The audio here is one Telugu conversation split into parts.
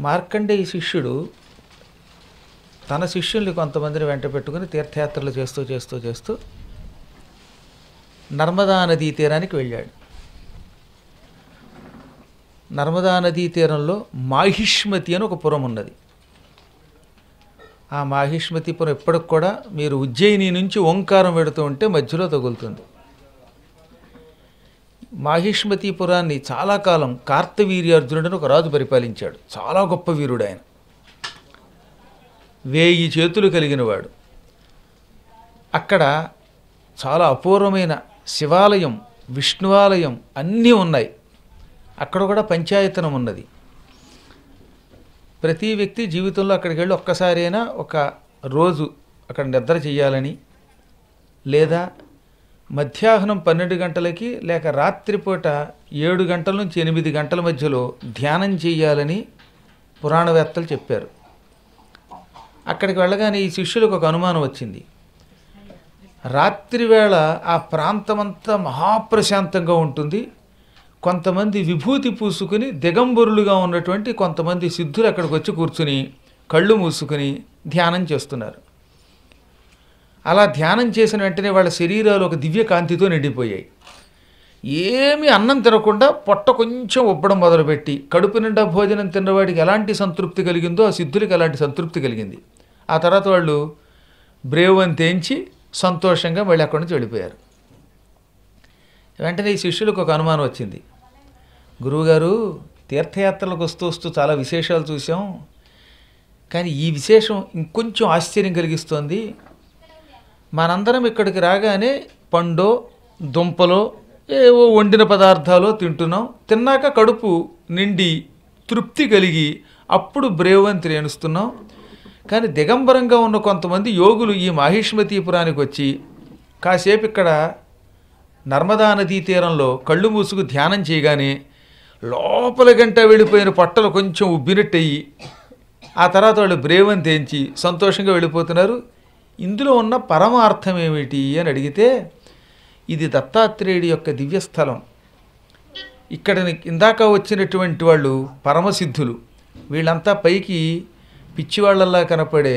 మార్కండేయ శిష్యుడు తన శిష్యుల్ని కొంతమందిని వెంట పెట్టుకుని తీర్థయాత్రలు చేస్తూ చేస్తూ చేస్తూ నర్మదా నదీ తీరానికి వెళ్ళాడు. నర్మదా నదీ తీరంలో మాహిష్మతి అని ఒక పురం ఉన్నది. ఆ మాహిష్మతిపురం ఎప్పటికి కూడా మీరు ఉజ్జయిని నుంచి ఓంకారం పెడుతూ ఉంటే మధ్యలో తగులుతుంది. మాహిష్మతిపురాన్ని చాలా కాలం కార్తవీర్యార్జునుడని ఒక రాజు పరిపాలించాడు. చాలా గొప్ప వీరుడు ఆయన, 1000 చేతులు కలిగినవాడు. అక్కడ చాలా అపూర్వమైన శివాలయం, విష్ణువాలయం అన్నీ ఉన్నాయి. అక్కడ కూడా పంచాయతనం ఉన్నది. ప్రతి వ్యక్తి జీవితంలో అక్కడికి వెళ్ళి ఒక్కసారైనా ఒక రోజు అక్కడ నిద్ర చేయాలని, లేదా మధ్యాహ్నం 12 గంటలకి లేక రాత్రిపూట 7 గంటల నుంచి 8 గంటల మధ్యలో ధ్యానం చేయాలని పురాణవేత్తలు చెప్పారు. అక్కడికి వెళ్ళగానే ఈ శిష్యులకు ఒక అనుమానం వచ్చింది. రాత్రివేళ ఆ ప్రాంతమంతా మహాప్రశాంతంగా ఉంటుంది. కొంతమంది విభూతి పూసుకుని దిగంబరులుగా ఉన్నటువంటి కొంతమంది సిద్ధులు అక్కడికి వచ్చి కూర్చుని కళ్ళు మూసుకుని ధ్యానం చేస్తున్నారు. అలా ధ్యానం చేసిన వెంటనే వాళ్ళ శరీరాలు ఒక దివ్య కాంతితో నిండిపోయాయి. ఏమీ అన్నం తినకుండా పొట్ట కొంచెం ఉబ్బడం మొదలుపెట్టి కడుపు నిండా భోజనం తిన్నవాడికి ఎలాంటి సంతృప్తి కలిగిందో ఆ సిద్ధులకి అలాంటి సంతృప్తి కలిగింది. ఆ తర్వాత వాళ్ళు బ్రేవ్ అని తేంచి సంతోషంగా మళ్ళీ అక్కడి నుంచి వెళ్ళిపోయారు. వెంటనే ఈ శిష్యులకు ఒక అనుమానం వచ్చింది. గురువుగారు, తీర్థయాత్రలకు వస్తూ వస్తూ చాలా విశేషాలు చూసాం, కానీ ఈ విశేషం ఇంకొంచెం ఆశ్చర్యం కలిగిస్తోంది. మనందరం ఇక్కడికి రాగానే పండో దుంపలో ఏవో వండిన పదార్థాలు తింటున్నాం. తిన్నాక కడుపు నిండి తృప్తి కలిగి అప్పుడు బ్రేవ్ అని త్రేణుస్తున్నాం. కానీ దిగంబరంగా ఉన్న కొంతమంది యోగులు ఈ మాహిష్మతీపురానికి వచ్చి కాసేపు ఇక్కడ నర్మదా నదీ తీరంలో కళ్ళు మూసుకు ధ్యానం చేయగానే లోపల గంట వెళ్ళిపోయిన పొట్టలు కొంచెం ఉబ్బినట్టయి ఆ తర్వాత వాళ్ళు బ్రేవ్ అని తేంచి సంతోషంగా వెళ్ళిపోతున్నారు. ఇందులో ఉన్న పరమార్థం ఏమిటి అని అడిగితే, ఇది దత్తాత్రేయుడి యొక్క దివ్యస్థలం. ఇక్కడ ఇందాక వచ్చినటువంటి వాళ్ళు పరమసిద్ధులు. వీళ్ళంతా పైకి పిచ్చివాళ్లలా కనపడే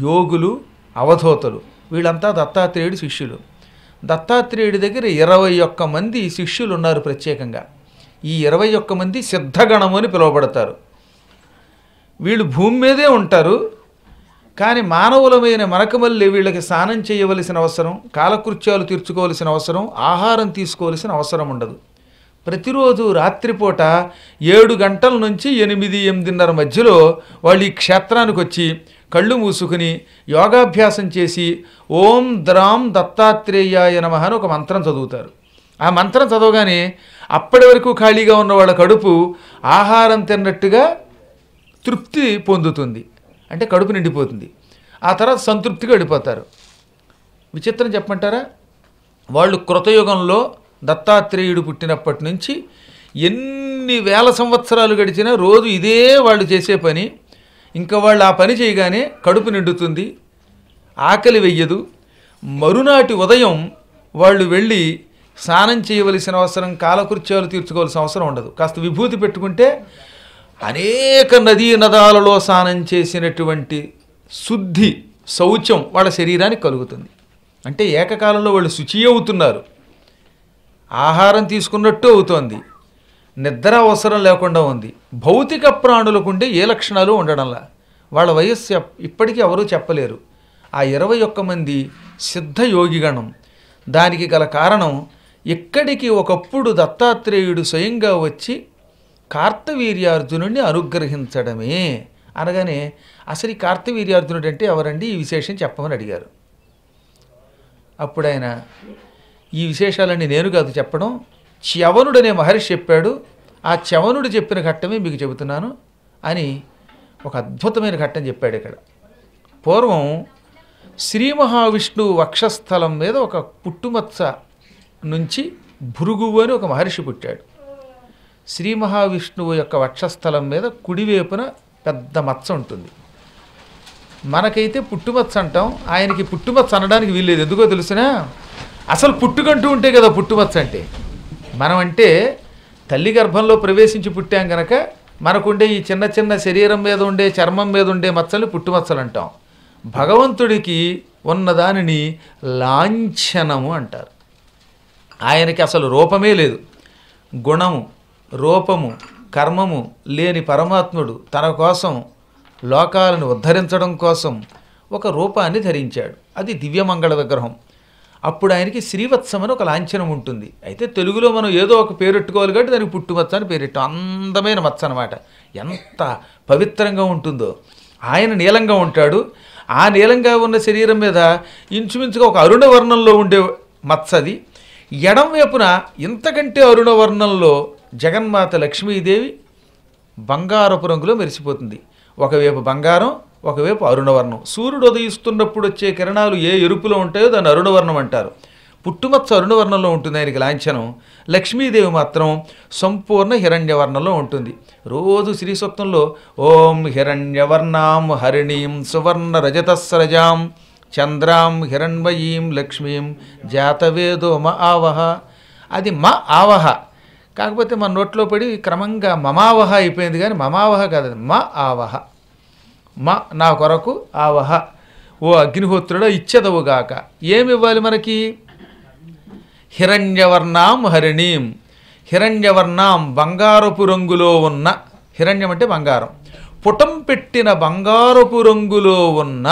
యోగులు, అవధూతలు. వీళ్ళంతా దత్తాత్రేయుడి శిష్యులు. దత్తాత్రేయుడి దగ్గర 21 మంది శిష్యులు ఉన్నారు ప్రత్యేకంగా. ఈ 21 మంది సిద్ధగణము అని పిలువబడతారు. వీళ్ళు భూమి మీదే ఉంటారు. కానీ మానవులమైన మనకు మళ్ళీ వీళ్ళకి స్నానం చేయవలసిన అవసరం, కాలకృత్యాలు తీర్చుకోవలసిన అవసరం, ఆహారం తీసుకోవలసిన అవసరం ఉండదు. ప్రతిరోజు రాత్రిపూట 7 గంటల నుంచి 8-8:30 మధ్యలో వాళ్ళు ఈ క్షేత్రానికి వచ్చి కళ్ళు మూసుకుని యోగాభ్యాసం చేసి ఓం ద్రాం దత్తాత్రేయాయ నమః అని ఒక మంత్రం చదువుతారు. ఆ మంత్రం చదవగానే అప్పటి వరకు ఖాళీగా ఉన్న వాళ్ళ కడుపు ఆహారం తిన్నట్టుగా తృప్తి పొందుతుంది. అంటే కడుపు నిండిపోతుంది. ఆ తర్వాత సంతృప్తిగా వెళ్ళిపోతారు. విచిత్రం చెప్పమంటారా? వాళ్ళు కృతయుగంలో దత్తాత్రేయుడు పుట్టినప్పటి నుంచి ఎన్ని వేల సంవత్సరాలు గడిచినా రోజు ఇదే వాళ్ళు చేసే పని. ఇంకా వాళ్ళు ఆ పని చేయగానే కడుపు నిండుతుంది, ఆకలి వెయ్యదు. మరునాటి ఉదయం వాళ్ళు వెళ్ళి స్నానం చేయవలసిన అవసరం, కాలకృత్యాలు తీర్చుకోవాల్సిన అవసరం ఉండదు. కాస్త విభూతి పెట్టుకుంటే అనేక నదీ నదాలలో స్నానం చేసినటువంటి శుద్ధి, శౌచం వాళ్ళ శరీరానికి కలుగుతుంది. అంటే ఏకకాలంలో వాళ్ళు శుచి అవుతున్నారు, ఆహారం తీసుకున్నట్టు అవుతోంది, నిద్ర అవసరం లేకుండా ఉంది. భౌతిక ప్రాణులకుండే ఏ లక్షణాలు ఉండడంలా వాళ్ళ వయస్సు ఇప్పటికీ ఎవరూ చెప్పలేరు. ఆ 21 మంది సిద్ధయోగిగణం. దానికి గల కారణం, ఇక్కడికి ఒకప్పుడు దత్తాత్రేయుడు స్వయంగా వచ్చి కార్తవీర్యార్జునుడిని అనుగ్రహించడమే. అనగానే అసలు ఈ కార్తవీర్యార్జునుడు అంటే ఎవరండి, ఈ విశేషం చెప్పమని అడిగారు. అప్పుడు ఆయన, ఈ విశేషాలన్నీ నేను కాదు చెప్పడం, చ్యవనుడనే మహర్షి చెప్పాడు. ఆ చ్యవనుడు చెప్పిన ఘట్టమే మీకు చెబుతున్నాను అని ఒక అద్భుతమైన ఘట్టం చెప్పాడు. ఇక్కడ పూర్వం శ్రీ మహావిష్ణువు వక్షస్థలం మీద ఒక పుట్టుమచ్చ నుంచి భృగువు అని ఒక మహర్షి పుట్టాడు. శ్రీ మహావిష్ణువు యొక్క వక్షస్థలం మీద కుడివైపున పెద్ద మచ్చ ఉంటుంది. మనకైతే పుట్టుమచ్చ అంటాం, ఆయనకి పుట్టుమచ్చ అనడానికి వీల్లేదు. ఎందుకో తెలుసునా? అసలు పుట్టుకంటూ ఉంటే కదా పుట్టుమచ్చ అంటే. మనం అంటే తల్లి గర్భంలో ప్రవేశించి పుట్టాం కనుక మనకుండే ఈ చిన్న చిన్న శరీరం మీద ఉండే చర్మం మీద ఉండే మచ్చల్ని పుట్టుమచ్చలు అంటాం. భగవంతుడికి ఉన్నదానిని లాంఛనము అంటారు. ఆయనకి అసలు రూపమే లేదు. గుణము, రూపము, కర్మము లేని పరమాత్ముడు తన కోసం లోకాలను ఉద్ధరించడం కోసం ఒక రూపాన్ని ధరించాడు. అది దివ్యమంగళ విగ్రహం. అప్పుడు ఆయనకి శ్రీవత్సం అని ఒక లాంఛనం ఉంటుంది. అయితే తెలుగులో మనం ఏదో ఒక పేరెట్టుకోవాలి కాబట్టి దానికి పుట్టుమచ్చ అని పేరెట్టాం. అందమైన మచ్చ అనమాట. ఎంత పవిత్రంగా ఉంటుందో. ఆయన నీలంగా ఉంటాడు. ఆ నీలంగా ఉన్న శరీరం మీద ఇంచుమించుగా ఒక అరుణవర్ణంలో ఉండే మచ్చది. ఎడం వైపున ఇంతకంటే అరుణవర్ణంలో జగన్మాత లక్ష్మీదేవి బంగారపు రంగులో మెరిసిపోతుంది. ఒకవైపు బంగారం, ఒకవైపు అరుణవర్ణం. సూర్యుడు ఉదయిస్తున్నప్పుడు వచ్చే కిరణాలు ఏ ఎరుపులో ఉంటాయో దాన్ని అరుణవర్ణం అంటారు. పుట్టుమచ్చ అరుణవర్ణంలో ఉంటుంది ఆయనకి లాంఛనం. లక్ష్మీదేవి మాత్రం సంపూర్ణ హిరణ్యవర్ణంలో ఉంటుంది. రోజు శ్రీ సూక్తంలో ఓం హిరణ్యవర్ణాం హరిణీం సువర్ణ రజతస్రజాం చంద్రాం హిరణ్మయీం లక్ష్మీం జాతవేదో మ ఆవహ. అది మ ఆవహ. కాకపోతే మన నోట్లో పడి క్రమంగా మమావహ అయిపోయింది, కానీ మమావహ కాదు, మ ఆవహ. మ నా కొరకు ఆవహ. ఓ అగ్నిహోత్రుడా ఇచ్చెదవుగాక. ఏమి ఇవ్వాలి మనకి? హిరణ్యవర్ణాం హరిణీం. హిరణ్యవర్ణాం బంగారపు రంగులో ఉన్న, హిరణ్యం అంటే బంగారం, పుటం పెట్టిన బంగారపు రంగులో ఉన్న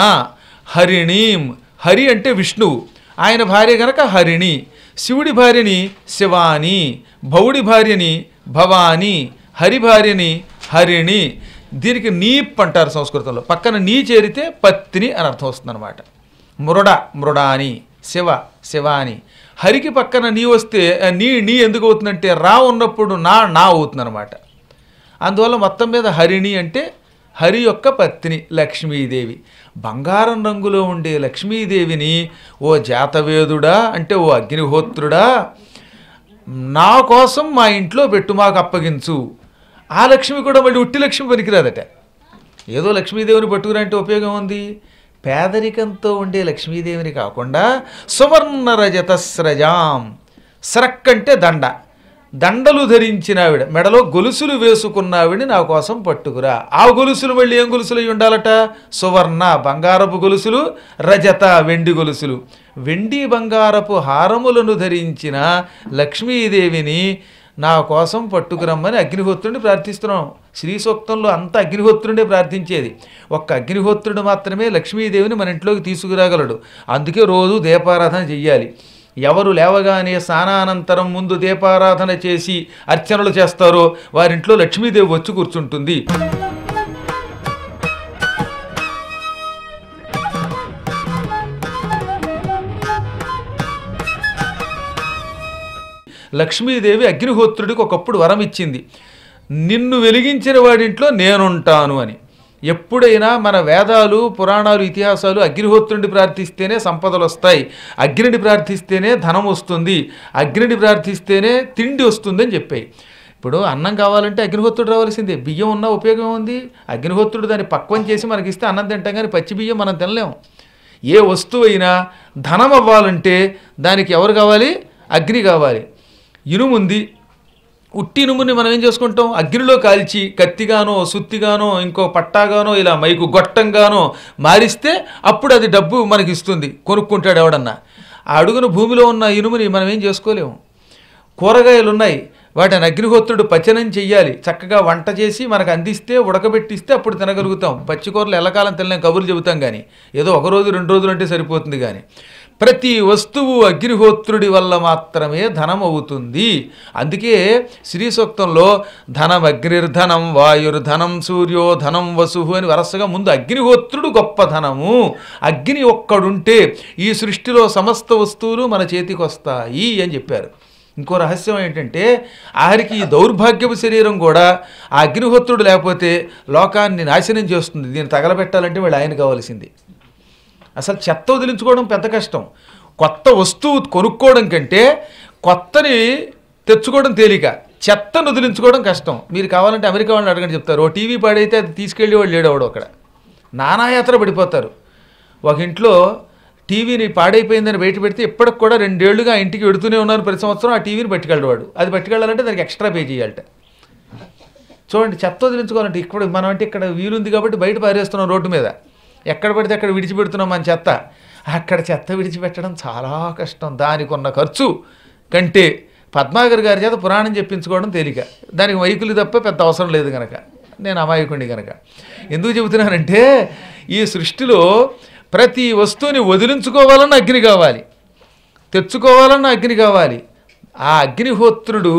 హరిణీం. హరి అంటే విష్ణువు, ఆయన భార్య గనక హరిణి. శివుడి భార్యని శివాని, భవుడి భార్యని భవాని, హరి భార్యని హరిణి. దీనికి నీప్ అంటారు సంస్కృతంలో. పక్కన నీ చేరితే పత్ని అని అర్థం వస్తుంది అనమాట. మృడ మృడాని, శివ శివాని. హరికి పక్కన నీ వస్తే నీ ఎందుకు అవుతుందంటే రా ఉన్నప్పుడు నా అవుతుంది అనమాట. అందువల్ల మొత్తం మీద హరిణి అంటే హరి యొక్క పత్ని లక్ష్మీదేవి. బంగారం రంగులో ఉండే లక్ష్మీదేవిని ఓ జాతవేదుడా అంటే ఓ అగ్నిహోత్రుడా నా కోసం మా ఇంట్లో పెట్టు, మాకు అప్పగించు. ఆ లక్ష్మి కూడా మళ్ళీ ఉట్టి లక్ష్మి పనికిరాదట. ఏదో లక్ష్మీదేవిని పట్టుకురంటే ఉపయోగం ఉంది. పేదరికంతో ఉండే లక్ష్మీదేవిని కాకుండా సువర్ణ రజతస్రజాం. స్రక్ అంటే దండ, దండలు ధరించిన ఆవిడ, మెడలో గొలుసులు వేసుకున్న ఆవిడని నా కోసం పట్టుకురా. ఆ గొలుసులు మళ్ళీ ఏం గొలుసులు అయి ఉండాలట? సువర్ణ బంగారపు గొలుసులు, రజత వెండి గొలుసులు. వెండి బంగారపు హారములను ధరించిన లక్ష్మీదేవిని నా కోసం పట్టుకురమ్మని అగ్నిహోత్రుడిని ప్రార్థిస్తున్నాం. శ్రీ సూక్తంలో అంతా అగ్నిహోత్రుడే ప్రార్థించేది. ఒక్క అగ్నిహోత్రుడు మాత్రమే లక్ష్మీదేవిని మన ఇంట్లోకి తీసుకురాగలడు. అందుకే రోజు దీపారాధన చెయ్యాలి. ఎవరు లేవగానే స్నానానంతరం ముందు దీపారాధన చేసి అర్చనలు చేస్తారో వారింట్లో లక్ష్మీదేవి వచ్చి కూర్చుంటుంది. లక్ష్మీదేవి అగ్నిహోత్రుడికి ఒకప్పుడు వరం ఇచ్చింది, నిన్ను వెలిగించిన వాడింట్లో నేనుంటాను అని. ఎప్పుడైనా మన వేదాలు, పురాణాలు, ఇతిహాసాలు అగ్నిహోత్రుడిని ప్రార్థిస్తేనే సంపదలు వస్తాయి, అగ్నిని ప్రార్థిస్తేనే ధనం వస్తుంది, అగ్నిని ప్రార్థిస్తేనే తిండి వస్తుంది అని చెప్పాయి. ఇప్పుడు అన్నం కావాలంటే అగ్నిహోత్రుడు రావాల్సిందే. బియ్యం ఉన్న ఉపయోగం ఉంది. అగ్నిహోత్రుడు దాన్ని పక్వం చేసి మనకి ఇస్తే అన్నం తింటాం, కానీ పచ్చి బియ్యం మనం తినలేం. ఏ వస్తువు అయినా ధనం అవ్వాలంటే దానికి ఎవరు కావాలి? అగ్ని కావాలి. ఇనుముంది, ఉట్టి ఇనుముని మనం ఏం చేసుకుంటాం? అగ్నిలో కాల్చి కత్తిగానో సుత్తిగానో ఇంకో పట్టాగానో ఇలా మైకు గొట్టంగానో మారిస్తే అప్పుడు అది డబ్బు మనకి ఇస్తుంది, కొనుక్కుంటాడు ఎవడన్నా. ఆ అడుగున భూమిలో ఉన్న ఇనుముని మనం ఏం చేసుకోలేము. కూరగాయలు ఉన్నాయి, వాటిని అగ్నిహోత్రుడు పచనం చెయ్యాలి, చక్కగా వంట చేసి మనకు అందిస్తే ఉడకబెట్టిస్తే అప్పుడు తినగలుగుతాం. పచ్చికూరలు ఎల్లకాలం తినలేం, కబుర్లు చెబుతాం, కానీ ఏదో ఒక రోజు 2 రోజులు అంటే సరిపోతుంది. కానీ ప్రతి వస్తువు అగ్నిహోత్రుడి వల్ల మాత్రమే ధనం అవుతుంది. అందుకే శ్రీ సూక్తంలో ధనం అగ్నిర్ధనం వాయుర్ధనం సూర్యో ధనం వసుహు అని వరుసగా ముందు అగ్నిహోత్రుడు గొప్ప ధనము. అగ్ని ఒక్కడుంటే ఈ సృష్టిలో సమస్త వస్తువులు మన చేతికి వస్తాయి అని చెప్పారు. ఇంకో రహస్యం ఏంటంటే ఆఖరికి ఈ దౌర్భాగ్యపు శరీరం కూడా ఆ అగ్నిహోత్రుడు లేకపోతే లోకాన్ని నాశనం చేస్తుంది. దీన్ని తగలబెట్టాలంటే వాళ్ళు ఆయన కావాల్సింది. అసలు చెత్త వదిలించుకోవడం పెద్ద కష్టం. కొత్త వస్తువు కొనుక్కోవడం కంటే కొత్తని తెచ్చుకోవడం తేలిక, చెత్తను వదిలించుకోవడం కష్టం. మీరు కావాలంటే అమెరికా వాళ్ళని అడగండి, చెప్తారు. ఓ టీవీ పాడైతే అది తీసుకెళ్ళి వాళ్ళు లేడవడు, అక్కడ నానాయాత్ర పడిపోతారు. ఒక ఇంట్లో టీవీని పాడైపోయిందని బయట పెడితే ఇప్పటికి కూడా 2 ఏళ్లుగా ఆ ఇంటికి వెడుతూనే ఉన్నాను. ప్రతి సంవత్సరం ఆ టీవీని పట్టుకెళ్ళవాడు. అది పట్టుకెళ్ళాలంటే దానికి ఎక్స్ట్రా పే చేయాలట. చూడండి, చెత్త వదిలించుకోవాలంటే ఇప్పుడు మనం అంటే ఇక్కడ వీలుంది కాబట్టి బయట పారేస్తున్నాం రోడ్డు మీద, ఎక్కడ పడితే అక్కడ విడిచిపెడుతున్నాం మన చెత్త. అక్కడ చెత్త విడిచిపెట్టడం చాలా కష్టం. దానికి ఉన్న ఖర్చు కంటే పద్మాగర్ గారి చేత పురాణం చెప్పించుకోవడం తేలిక. దానికి మైకులు తప్ప పెద్ద అవసరం లేదు కనుక, నేను అమాయకుడిని కనుక. ఎందుకు చెబుతున్నానంటే ఈ సృష్టిలో ప్రతి వస్తువుని వదిలించుకోవాలన్న అగ్ని కావాలి, తెచ్చుకోవాలన్న అగ్ని కావాలి. ఆ అగ్నిహోత్రుడు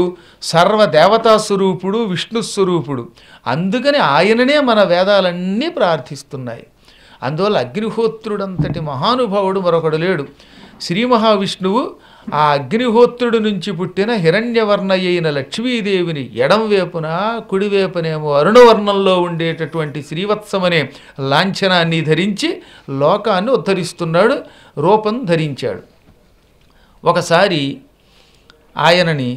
సర్వదేవతా స్వరూపుడు, విష్ణు స్వరూపుడు. అందుకని ఆయననే మన వేదాలన్నీ ప్రార్థిస్తున్నాయి. అందువల్ల అగ్నిహోత్రుడంతటి మహానుభావుడు మరొకడు లేడు. శ్రీ మహావిష్ణువు ఆ అగ్నిహోత్రుడి నుంచి పుట్టిన హిరణ్యవర్ణయైన లక్ష్మీదేవిని ఎడంవేపున కుడివేపునేమో అరుణవర్ణంలో ఉండేటటువంటి శ్రీవత్సమనే లాంఛనాన్ని ధరించి లోకాన్ని ఉద్ధరిస్తున్నాడు, రూపం ధరించాడు. ఒకసారి ఆయనని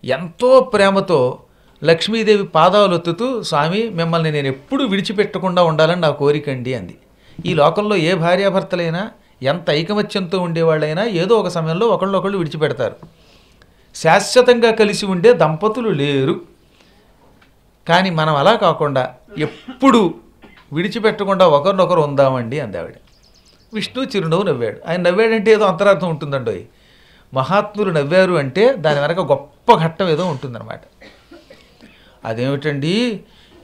ఎంతో ప్రేమతో లక్ష్మీదేవి పాదాలు ఒత్తుతూ, స్వామి మిమ్మల్ని నేను ఎప్పుడు విడిచిపెట్టకుండా ఉండాలని నా కోరికండి అంది. ఈ లోకంలో ఏ భార్యాభర్తలైనా ఎంత ఐకమత్యంతో ఉండేవాళ్ళైనా ఏదో ఒక సమయంలో ఒకళ్ళొకళ్ళు విడిచిపెడతారు. శాశ్వతంగా కలిసి ఉండే దంపతులు లేరు. కానీ మనం అలా కాకుండా ఎప్పుడు విడిచిపెట్టకుండా ఒకరినొకరు ఉందామండి అంది ఆవిడ. విష్ణు చిరునవ్వు నవ్వాడు. ఆయన నవ్వాడంటే ఏదో అంతరార్థం ఉంటుందండి. మహాత్ములు నవ్వారు అంటే దాని వెనక గొప్ప ఘట్టం ఏదో ఉంటుందన్నమాట. అదేమిటండి,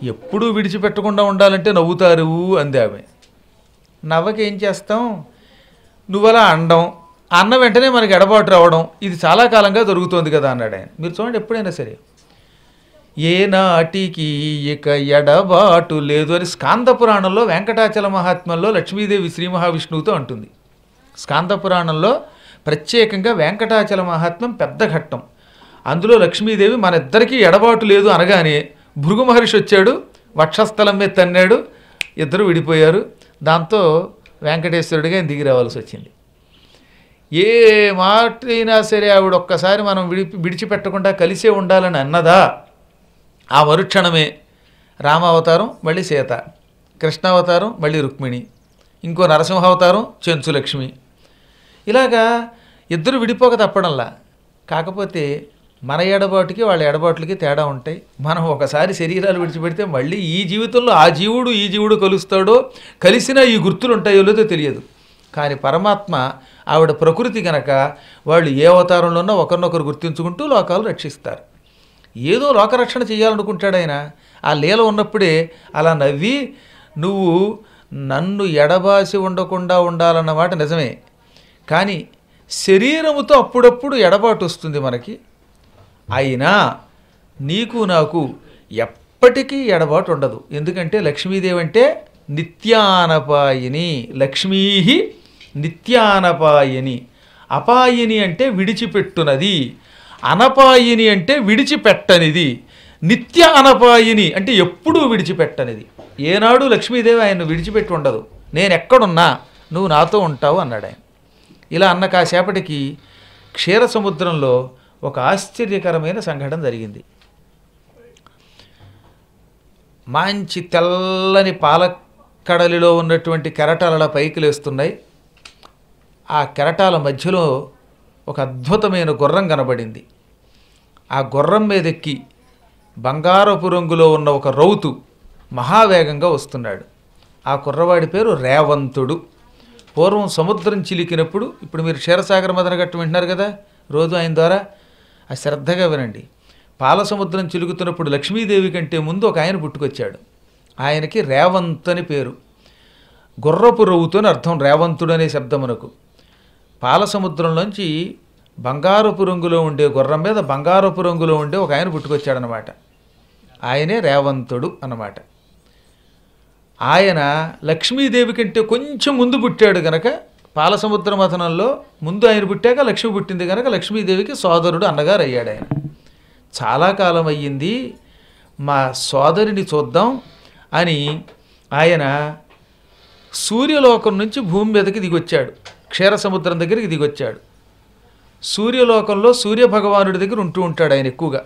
ఎప్పుడూ విడిచిపెట్టకుండా ఉండాలంటే నవ్వుతారు అంది ఆమె. నవ్వకేం చేస్తాం, నువ్వలా అండం, అన్న వెంటనే మనకి ఎడబాటు రావడం, ఇది చాలా కాలంగా జరుగుతోంది కదా అన్నాడు ఆయన. మీరు చూడండి, ఎప్పుడైనా సరే ఏనాటికి ఇక ఎడబాటు లేదు అని స్కాంద పురాణంలో వెంకటాచల మహాత్మ్యంలో లక్ష్మీదేవి శ్రీ మహావిష్ణువుతో అంటుంది. స్కాంద పురాణంలో ప్రత్యేకంగా వెంకటాచల మహాత్మ్యం పెద్ద ఘట్టం. అందులో లక్ష్మీదేవి మన ఇద్దరికీ ఎడబాటు లేదు అనగానే భృగు మహర్షి వచ్చాడు, వక్షస్థలం మీద తన్నాడు, ఇద్దరు విడిపోయారు. దాంతో వెంకటేశ్వరుడిగా దిగి రావాల్సి వచ్చింది. ఏ మాట అయినా సరే ఆవిడ ఒక్కసారి మనం విడిచిపెట్టకుండా కలిసే ఉండాలని అన్నదా, ఆ మరుక్షణమే రామావతారం మళ్ళీ సీత, కృష్ణావతారం మళ్ళీ రుక్మిణి, ఇంకో నరసింహావతారం చెంచులక్ష్మి. ఇలాగా ఇద్దరు విడిపోక తప్పడంలా. కాకపోతే మన ఎడబాటుకి వాళ్ళ ఎడబాట్లకి తేడా ఉంటాయి. మనం ఒకసారి శరీరాలు విడిచిపెడితే మళ్ళీ ఈ జీవితంలో ఆ జీవుడు ఈ జీవుడు కలుస్తాడో, కలిసినా ఈ గుర్తులు ఉంటాయో లేదో తెలియదు. కానీ పరమాత్మ ఆవిడ ప్రకృతి కనుక వాళ్ళు ఏ అవతారంలోనో ఒకరినొకరు గుర్తించుకుంటూ లోకాలు రక్షిస్తారు. ఏదో లోకరక్షణ చేయాలనుకుంటాడు ఆయన. ఆ లీల ఉన్నప్పుడే అలా నవ్వి, నువ్వు నన్ను ఎడబాసి ఉండకుండా ఉండాలన్నమాట నిజమే, కానీ శరీరముతో అప్పుడప్పుడు ఎడబాటు వస్తుంది మనకి. అయినా నీకు నాకు ఎప్పటికీ ఎడబాటు ఉండదు. ఎందుకంటే లక్ష్మీదేవి అంటే నిత్యానపాయిని, లక్ష్మీ నిత్యానపాయిని. అపాయిని అంటే విడిచిపెట్టునది, అనపాయిని అంటే విడిచిపెట్టనిది, నిత్య అనపాయిని అంటే ఎప్పుడూ విడిచిపెట్టనిది. ఏనాడు లక్ష్మీదేవి ఆయన్ను విడిచిపెట్టి ఉండదు. నేను ఎక్కడున్నా నువ్వు నాతో ఉంటావు అన్నాడు ఆయన. ఇలా అన్న కాసేపటికి క్షీర సముద్రంలో ఒక ఆశ్చర్యకరమైన సంఘటన జరిగింది. మంచి తెల్లని పాలకడలిలో ఉన్నటువంటి కెరటాల పైకి లేస్తున్నాయి. ఆ కెరటాల మధ్యలో ఒక అద్భుతమైన గుర్రం కనబడింది. ఆ గుర్రం మీదెక్కి బంగారపు రంగులో ఉన్న ఒక రౌతు మహావేగంగా వస్తున్నాడు. ఆ కుర్రవాడి పేరు రేవంతుడు. పూర్వం సముద్రం చిలికినప్పుడు, ఇప్పుడు మీరు క్షీరసాగర మదనగట్టు వింటున్నారు కదా రోజు ఆయన ద్వారా, ఆ శ్రద్ధగా వినండి. పాల సముద్రం చిలుకుతున్నప్పుడు లక్ష్మీదేవి కంటే ముందు ఒక ఆయన పుట్టుకొచ్చాడు. ఆయనకి రేవంత్ అని పేరు. గుర్రపు రౌతు అని అర్థం రేవంతుడు అనే శబ్దమునకు. పాల సముద్రంలోంచి బంగారపు రంగులో ఉండే గుర్రం మీద బంగారపు రంగులో ఉండే ఒక ఆయన పుట్టుకొచ్చాడనమాట. ఆయనే రేవంతుడు అన్నమాట. ఆయన లక్ష్మీదేవి కంటే కొంచెం ముందు పుట్టాడు కనుక పాలసముద్ర మథనంలో ముందు ఆయన పుట్టాక లక్ష్మి పుట్టింది కనుక లక్ష్మీదేవికి సోదరుడు అన్నగారు అయ్యాడు ఆయన. చాలా కాలం అయ్యింది, మా సోదరిని చూద్దాం అని ఆయన సూర్యలోకం నుంచి భూమి మీదకి దిగొచ్చాడు. క్షీర సముద్రం దగ్గరికి దిగొచ్చాడు. సూర్యలోకంలో సూర్యభగవానుడి దగ్గర ఉంటూ ఉంటాడు ఆయన ఎక్కువగా.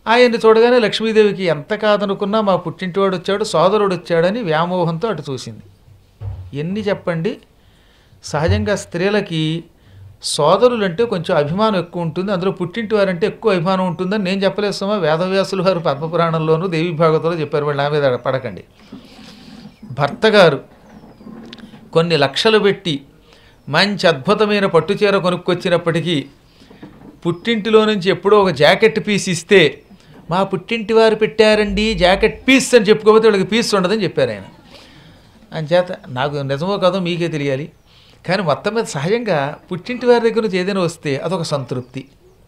ఆయన్ని చూడగానే లక్ష్మీదేవికి ఎంత కాదనుకున్నా మా పుట్టింటివాడు వచ్చాడు, సోదరుడు వచ్చాడని వ్యామోహంతో అటు చూసింది. ఎన్ని చెప్పండి, సహజంగా స్త్రీలకి సోదరులు అంటే కొంచెం అభిమానం ఎక్కువ ఉంటుంది, అందులో పుట్టింటి వారంటే ఎక్కువ అభిమానం ఉంటుందని నేను చెప్పలేస్తామా, వేదవ్యాసులు వారు పద్మపురాణంలోనూ దేవి భాగవతంలో చెప్పారు. వాళ్ళు నా మీద పడకండి. భర్త గారు కొన్ని లక్షలు పెట్టి మంచి అద్భుతమైన పట్టుచీర కొనుక్కొచ్చినప్పటికీ పుట్టింటిలో నుంచి ఎప్పుడో ఒక జాకెట్ పీస్ ఇస్తే, మా పుట్టింటి వారు పెట్టారండి జాకెట్ పీస్ అని చెప్పుకోకపోతే వాళ్ళకి పీస్ ఉండదని చెప్పారు ఆయన. అంచేత నాకు నిజమో కాదో మీకే తెలియాలి, కానీ మొత్తం మీద సహజంగా పుట్టింటి వారి దగ్గర నుంచి ఏదైనా వస్తే అదొక సంతృప్తి.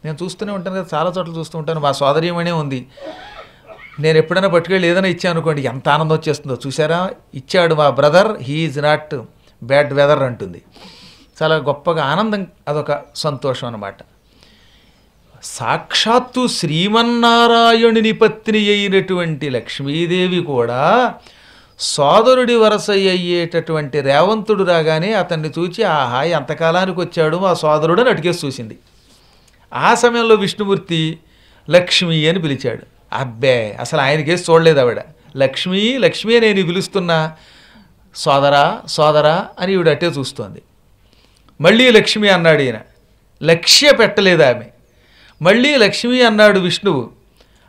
నేను చూస్తూనే ఉంటాను కదా, చాలా చోట్ల చూస్తూ ఉంటాను. మా సోదరీమణే ఉంది, నేను ఎప్పుడైనా పట్టుకెళ్ళి ఏదైనా ఇచ్చాను అనుకోండి, ఎంత ఆనందం వచ్చేస్తుందో. చూసారా, ఇచ్చాడు మా brother, he is not bad weather అంటుంది. చాలా గొప్పగా ఆనందం, అదొక సంతోషం అన్నమాట. సాక్షాత్తు శ్రీమన్నారాయణుని పత్ని అయినటువంటి లక్ష్మీదేవి కూడా సోదరుడి వరస అయ్యేటటువంటి రేవంతుడు రాగానే అతన్ని చూచి, ఆహా ఎంతకాలానికి వచ్చాడు మా సోదరుడు అని అటుకేసి చూసింది. ఆ సమయంలో విష్ణుమూర్తి లక్ష్మి అని పిలిచాడు. అబ్బే, అసలు ఆయనకేసి చూడలేదు ఆవిడ. లక్ష్మి లక్ష్మి నేను పిలుస్తున్నా, సోదరా సోదరా అని ఈవిడ అట్టే చూస్తోంది. మళ్ళీ లక్ష్మి అన్నాడు ఈయన, లక్ష్య పెట్టలేదు ఆమె. మళ్ళీ లక్ష్మి అన్నాడు విష్ణువు,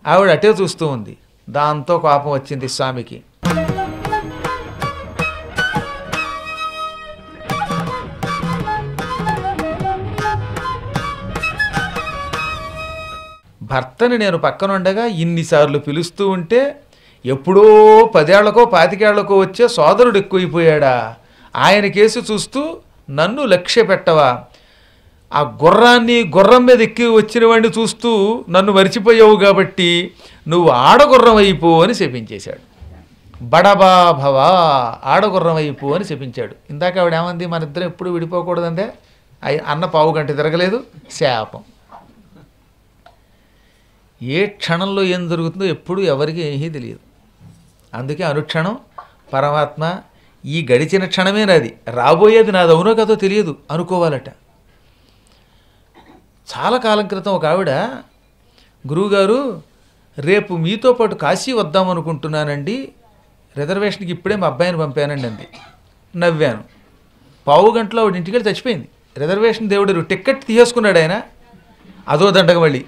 ఆవిడ అటే చూస్తూ ఉంది. దాంతో కోపం వచ్చింది స్వామికి. భర్తని నేను పక్కనుండగా ఇన్నిసార్లు పిలుస్తూ ఉంటే ఎప్పుడో 10 ఏళ్లకో 25 ఏళ్లకో వచ్చే సోదరుడు ఎక్కువైపోయాడా, ఆయన కేసు చూస్తూ నన్ను లక్ష్య పెట్టవా, ఆ గుర్రం మీద ఎక్కి వచ్చిన వాడిని చూస్తూ నన్ను మరిచిపోయావు కాబట్టి నువ్వు ఆడగుర్రం అయిపో అని శపించేశాడు. బడబా భవా, ఆడగుర్రం అయిపో అని శపించాడు. ఇందాక ఆవిడ ఏమంది, మన ఇద్దరం ఎప్పుడు విడిపోకూడదంటే అన్న పావు గంట తిరగలేదు, శాపం. ఏ క్షణంలో ఏం జరుగుతుందో ఎప్పుడు ఎవరికి ఏమీ తెలియదు. అందుకే అనుక్షణం పరమాత్మ, ఈ గడిచిన క్షణమే నాది, రాబోయేది నాది అవునో కదో తెలియదు అనుకోవాలట. చాలా కాలం క్రితం ఒక ఆవిడ, గురువుగారు రేపు మీతో పాటు కాశీ వద్దామనుకుంటున్నానండి, రిజర్వేషన్కి ఇప్పుడే మా అబ్బాయిని పంపానండి అంది. నవ్వాను. పావు గంటలో ఆవిడ ఇంటికి వెళ్ళి చచ్చిపోయింది. రిజర్వేషన్ దేవుడు టికెట్ తీసేసుకున్నాడు ఆయన, అదో దండగ. మళ్ళీ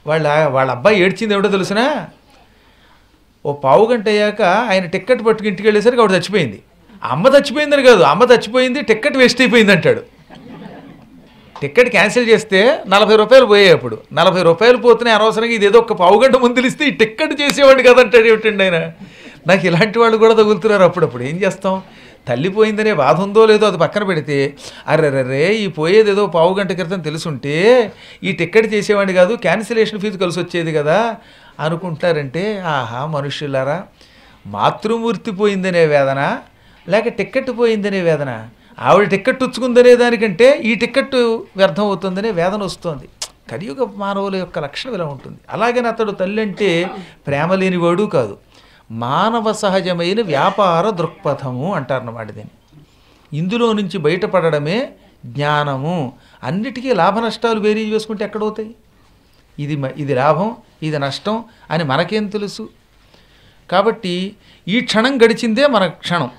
వాళ్ళ అబ్బాయి ఏడ్చింది ఏమిటో తెలుసునా, ఓ పావు గంట అయ్యాక ఆయన టికెట్ పట్టుకు ఇంటికి వెళ్ళేసరికి ఆవిడ చచ్చిపోయింది. అమ్మ చచ్చిపోయిందని కాదు, అమ్మ చచ్చిపోయింది టికెట్ వేస్ట్ అయిపోయింది అంటాడు. టికెట్ క్యాన్సిల్ చేస్తే 40 రూపాయలు పోయాయి. అప్పుడు 40 రూపాయలు పోతున్నాయి అనవసరంగా, ఇది ఏదో ఒక పావు గంట ముందు తెలిస్తే ఈ టికెట్ చేసేవాడు కదంటాడు ఏమిటండి ఆయన. నాకు ఇలాంటి వాళ్ళు కూడా తగులుతున్నారు అప్పుడప్పుడు. ఏం చేస్తాం, తల్లిపోయిందనే బాధ ఉందో లేదో అది పక్కన పెడితే, అర్రెర్రే ఈ పోయేది ఏదో పావు గంట క్రితం తెలుసుంటే ఈ టికెట్ చేసేవాడిని కాదు, క్యాన్సిలేషన్ ఫీజు కలిసి వచ్చేది కదా అనుకుంటారంటే, ఆహా మనుష్యులారా, మాతృమూర్తి పోయిందనే వేదన లేక టికెట్ పోయిందనే వేదన, ఆవిడ టికెట్ ఉచ్చుకుందనే దానికంటే ఈ టికెట్ వ్యర్థం అవుతుందనే వేదన వస్తుంది. కలియుగ మానవుల యొక్క లక్షణం ఇలా ఉంటుంది. అలాగని అతడు తల్లి అంటే ప్రేమ లేనివాడు కాదు, మానవ సహజమైన వ్యాపార దృక్పథము అంటారన్నమాట దీన్ని. ఇందులో నుంచి బయటపడడమే జ్ఞానము. అన్నిటికీ లాభ నష్టాలు వేరీ చేసుకుంటే ఎక్కడవుతాయి? ఇది లాభం, ఇది నష్టం అని మనకేం తెలుసు? కాబట్టి ఈ క్షణం గడిచిందే మన క్షణం.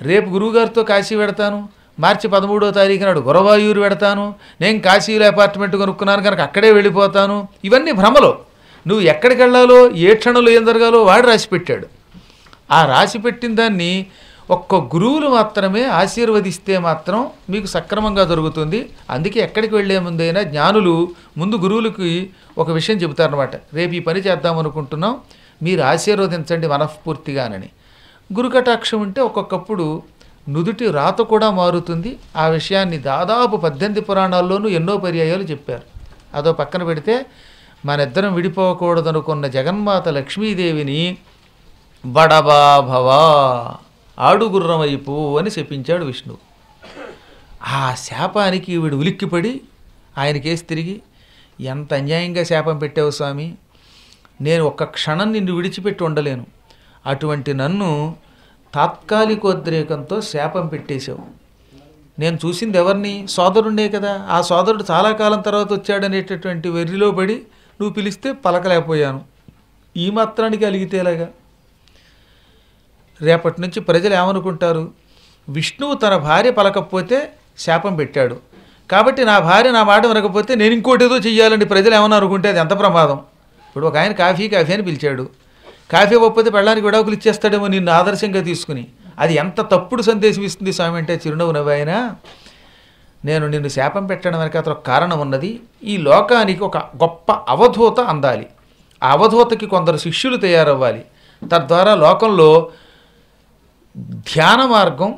రేపు గురువుగారితో కాశీ పెడతాను, మార్చి 13వ తారీఖు నాడు గురవాయూరు పెడతాను, నేను కాశీలో అపార్ట్మెంట్ కొనుక్కున్నాను కనుక అక్కడే వెళ్ళిపోతాను, ఇవన్నీ భ్రమలో. నువ్వు ఎక్కడికి వెళ్ళాలో, ఏ క్షణంలో ఏం జరగాలో వాడు రాసి పెట్టాడు. ఆ రాసి పెట్టిన దాన్ని ఒక్క గురువులు మాత్రమే ఆశీర్వదిస్తే మాత్రం మీకు సక్రమంగా జరుగుతుంది. అందుకే ఎక్కడికి వెళ్ళే ముందైనా జ్ఞానులు ముందు గురువులకి ఒక విషయం చెబుతారనమాట, రేపు ఈ పని చేద్దాం అనుకుంటున్నాం, మీరు ఆశీర్వదించండి మనస్ఫూర్తిగానని. గురుకటాక్షం ఉంటే ఒక్కొక్కప్పుడు నుదుటి రాత కూడా మారుతుంది. ఆ విషయాన్ని దాదాపు 18 పురాణాల్లోనూ ఎన్నో పర్యాయాలు చెప్పారు. అదో పక్కన పెడితే, మనిద్దరం విడిపోకూడదనుకున్న జగన్మాత లక్ష్మీదేవిని బడబా భవా, ఆడుగుర్రం వైపు అని శపించాడు విష్ణువు. ఆ శాపానికి వీడు ఉలిక్కిపడి ఆయనకేసి తిరిగి, ఎంత అన్యాయంగా శాపం పెట్టావు స్వామి, నేను ఒక్క క్షణం నిన్ను విడిచిపెట్టి ఉండలేను, అటువంటి నన్ను తాత్కాలికోద్రేకంతో శాపం పెట్టేశావు. నేను చూసింది ఎవరిని? సోదరుండే కదా. ఆ సోదరుడు చాలా కాలం తర్వాత వచ్చాడనేటటువంటి వెర్రిలో పడి నువ్వు పిలిస్తే పలకలేకపోయాను. ఈ మాత్రానికి అలిగితేలాగా? రేపటి నుంచి ప్రజలు ఏమనుకుంటారు? విష్ణువు తన భార్య పలకపోతే శాపం పెట్టాడు, కాబట్టి నా భార్య నా మాట వినకపోతే నేను ఇంకోటి ఏదో చెయ్యాలండి ప్రజలు ఏమన్నా అనుకుంటే అది ఎంత ప్రమాదం. ఇప్పుడు ఒక ఆయన కాఫీ అని పిలిచాడు, కాఫీ ఇవ్వకపోతే పెళ్ళానికి విడాకులు ఇచ్చేస్తాడేమో నిన్ను ఆదర్శంగా తీసుకుని. అది ఎంత తప్పుడు సందేశం ఇస్తుంది స్వామి అంటే చిరునవ్వు నవ్వాయన. నేను నిన్ను శాపం పెట్టడం వెనక అతను కారణం ఉన్నది. ఈ లోకానికి ఒక గొప్ప అవధూత అందాలి, ఆ అవధూతకి కొందరు శిష్యులు తయారవ్వాలి, తద్వారా లోకంలో ధ్యాన మార్గం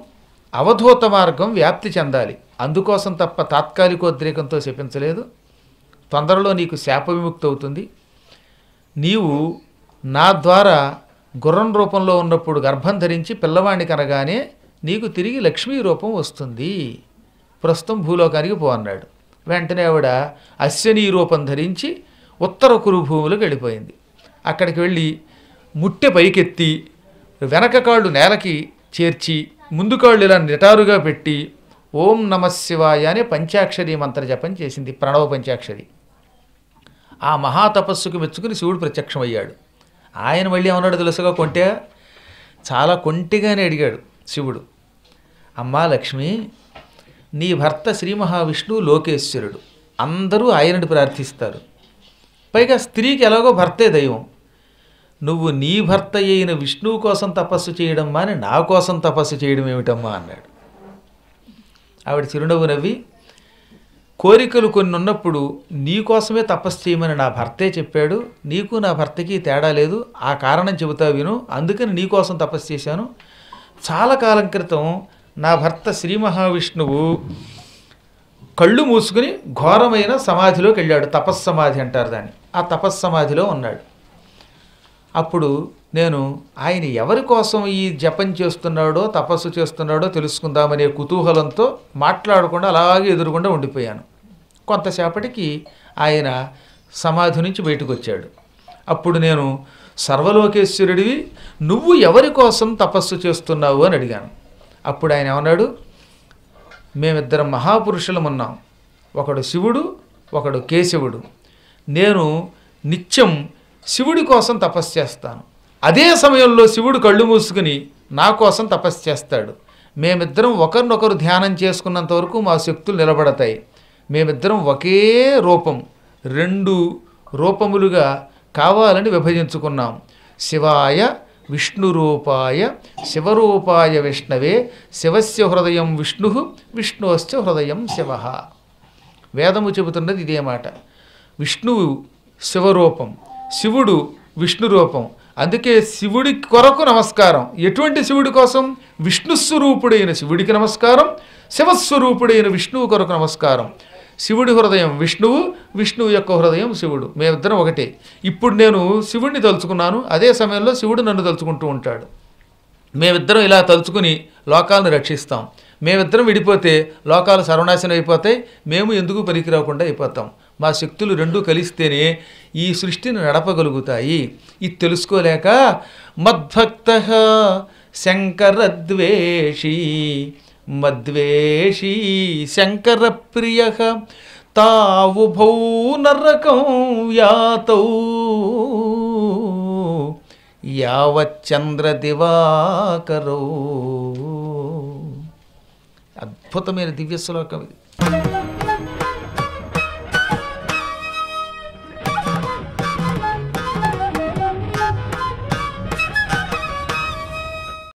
అవధూత మార్గం వ్యాప్తి చెందాలి. అందుకోసం తప్ప తాత్కాలికోద్రేకంతో శపించలేదు. తొందరలో నీకు శాప విముక్తి అవుతుంది. నీవు నా ద్వారా గుర్రం రూపంలో ఉన్నప్పుడు గర్భం ధరించి పిల్లవాడిని కనగానే నీకు తిరిగి లక్ష్మీ రూపం వస్తుంది. ప్రస్తుతం భూలోకానికి పో అన్నాడు. వెంటనే ఆవిడ అశ్వనీ రూపం ధరించి ఉత్తర కురుభూములకు వెళ్ళిపోయింది. అక్కడికి వెళ్ళి ముట్టె పైకెత్తి వెనక కాళ్ళు నేలకి చేర్చి ముందు కాళ్ళు ఇలా నిటారుగా పెట్టి ఓం నమశివాయ అనే పంచాక్షరి మంత్ర జపం చేసింది, ప్రణవ పంచాక్షరి. ఆ మహాతపస్సుకు మెచ్చుకుని శివుడు ప్రత్యక్షమయ్యాడు. ఆయన మళ్ళీ ఏమన్నాడు తెలుసుగా, కొంటే చాలా కొంటిగానే అడిగాడు శివుడు, అమ్మా లక్ష్మి, నీ భర్త శ్రీ మహావిష్ణువు లోకేశ్వరుడు, అందరూ ఆయనని ప్రార్థిస్తారు, పైగా స్త్రీకి ఎలాగో భర్తే దైవం, నువ్వు నీ భర్త అయిన విష్ణువు కోసం తపస్సు చేయడం మాని నా కోసం తపస్సు చేయడం ఏమిటమ్మా అన్నాడు. ఆవిడ చిరునవ్వు నవ్వి, కోరికలు కొన్ని ఉన్నప్పుడు నీ కోసమే తపస్సు చేయమని నా భర్తే చెప్పాడు, నీకు నా భర్తకి తేడా లేదు, ఆ కారణం చెబుతా విను, అందుకని నీ కోసం తపస్సు చేశాను. చాలా కాలం క్రితం నా భర్త శ్రీ మహావిష్ణువు కళ్ళు మూసుకుని ఘోరమైన సమాధిలోకి వెళ్ళాడు, తపస్సమాధి అంటారు దాన్ని. ఆ తపస్సమాధిలో ఉన్నాడు. అప్పుడు నేను ఆయన ఎవరి కోసం ఈ జపం చేస్తున్నాడో తపస్సు చేస్తున్నాడో తెలుసుకుందామనే కుతూహలంతో మాట్లాడకుండా అలాగే ఎదురుకుండా ఉండిపోయాను. కొంతసేపటికి ఆయన సమాధి నుంచి బయటకు వచ్చాడు. అప్పుడు నేను సర్వలోకేశ్వరుడివి, నువ్వు ఎవరి కోసం తపస్సు చేస్తున్నావు అని అడిగాను. అప్పుడు ఆయన ఏమన్నాడు, మేమిద్దరం మహాపురుషులం ఉన్నాం, ఒకడు శివుడు ఒకడు కేశవుడు, నేను నిత్యం శివుడి కోసం తపస్సు చేస్తాను, అదే సమయంలో శివుడు కళ్ళు మూసుకుని నా కోసం తపస్సు చేస్తాడు, మేమిద్దరం ఒకరినొకరు ధ్యానం చేసుకున్నంత వరకు మా శక్తులు నిలబడతాయి, మేమిద్దరం ఒకే రూపం రెండు రూపములుగా కావాలని విభజించుకున్నాం, శివాయ విష్ణురూపాయ శివరూపాయ విష్ణవే శివస్య హృదయం విష్ణు విష్ణువస్య హృదయం శివ. వేదము చెబుతున్నది ఇదే మాట. విష్ణువు శివరూపం, శివుడు విష్ణు రూపం, అందుకే శివుడి కొరకు నమస్కారం. ఎటువంటి శివుడి కోసం? విష్ణుస్వరూపుడైన శివుడికి నమస్కారం, శివస్వరూపుడైన విష్ణువు కొరకు నమస్కారం. శివుడి హృదయం విష్ణువు, విష్ణువు యొక్క హృదయం శివుడు, మేమిద్దరం ఒకటే. ఇప్పుడు నేను శివుడిని తలుచుకున్నాను, అదే సమయంలో శివుడు నన్ను తలుచుకుంటూ ఉంటాడు. మేమిద్దరం ఇలా తలుచుకుని లోకాలను రక్షిస్తాం. మేమిద్దరం విడిపోతే లోకాలు సర్వనాశనం అయిపోతాయి, మేము ఎందుకు పనికిరాకుండా అయిపోతాం. మా శక్తులు రెండూ కలిస్తేనే ఈ సృష్టిని నడపగలుగుతాయి. ఇది తెలుసుకోలేక మద్భక్తః శంకరద్వేషీ మద్వేషీ శంకరప్రియః తావుభౌ నరకం యాతౌ యావచ్చంద్రదివాకరౌ. అద్భుతమైన దివ్య శ్లోకం ఇది.